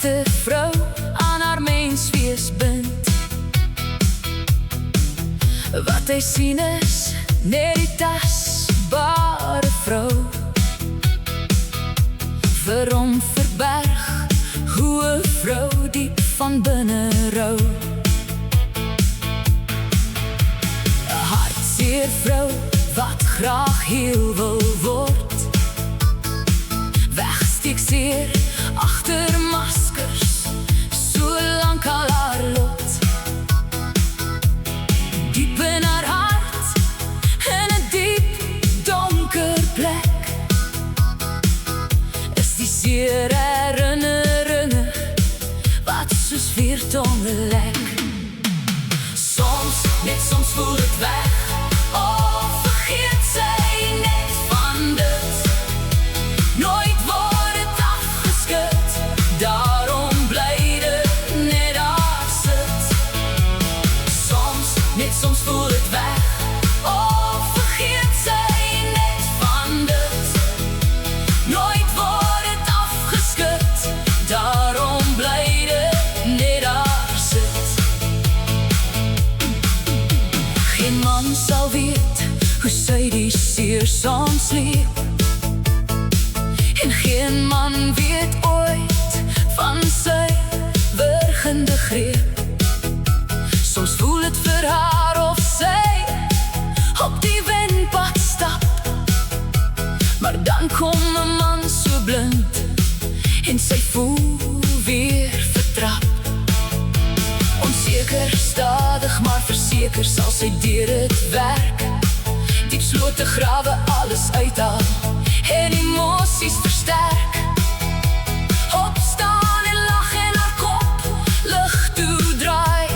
wat 'n vrou aan haar menswees bind. Wat hy sien is net die tasbare vrou. Vir hom verberg hoe 'n vrou diep van binne rou. 'n hartseer vrou wat graag heel wil word, wegsteek seer agter maskers, so lank al haar lot. Diep in haar hart, in 'n diep donker plek, is die seer herinneringe wat soos vuurtonge lek. Soms, net soms voel het weg, of vergeet sy net van dit. Nooit word het afgeskud, daarom bly dit net daar sit. Soms, net soms voel het weg, of vergeet sy net van dit. Nooit word het afgeskud, daarom bly dit net daar sit. Geen man sal weet hoe sy die seer soms sleep, en geen man weet ooit van sy wurgende greep. Soms voel het vir haar of sy op die windpad stap, maar dan kom 'n man so blind en sy voel weer vertrap. Onseker, stadig maar verseker sal sy deur het werk, diep slote grawe alles uithaal en emosies versterk. Opstaan en lag en haar kop lig toe draai,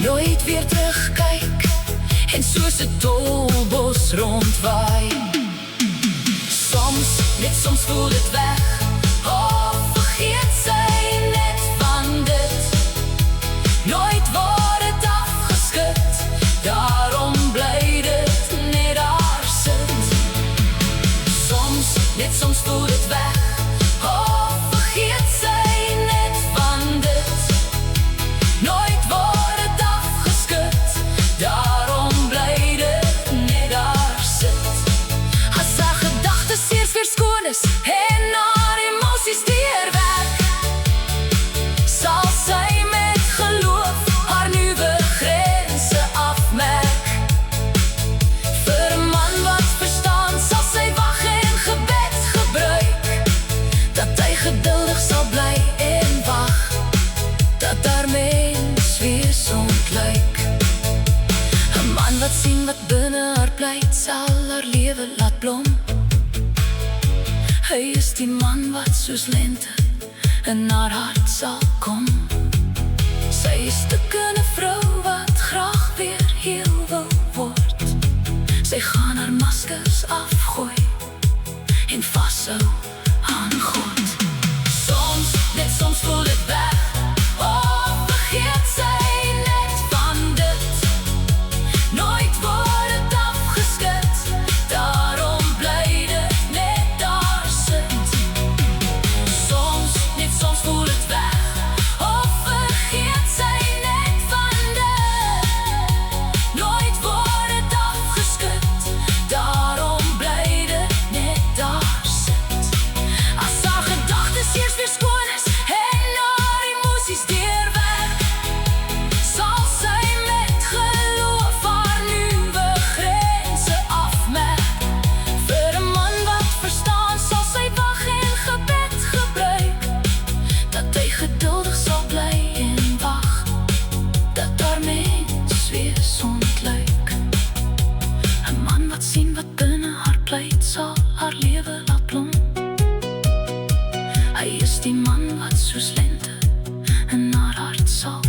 nooit weer terugkyk en soos 'n tolbos rondwaai. Soms, net soms voel het weg, of vergeet sy net van dit. Nooit word het afgeskud, daarom bly dit net daar sit. Soms, net soms voel het weg, of vergeet sy net van dit. Nooit word het afgeskud, daarom bly dit net daar sit. As haar gedagtes eers weer skoon is en haar emosies deurwerk, sal sy met geloof haar nuwe grense afmerk. Vir 'n man wat verstaan sal sy wag en gebed gebruik, dat hy geduldig sal bly en wag, dat haar menswees ontluik. 'n man wat sien wat binne haar pleit, sal haar lewe laat blom. Hy is die man wat soos lente in haar hart sal kom. Sy is stukkende vrou wat graag weer heel wil word. Sy gaan haar maskers afgooi en vashou aan God. Soms, net soms voel het weg, of vergeet sy net van dit. Nooit word het afgeskud, daarom bly dit net daar sit. Soms, net soms voel het weg, of vergeet sy net van dit. Nooit word het afgeskud, daarom bly dit net daar sit. As haar gedagtes eers weer skoon is en haar emosies deurwerk, sal sy met geloof haar nuwe grense afmerk. Vir 'n man wat verstaan sal sy wag en gebed gebruik, dat hy geduldig sal bly en wag, dat haar menswees ontluik. 'n man wat sien wat binne haar pleit, sal haar lewe laat blom. Hy is die man wat soos lente in haar hart sal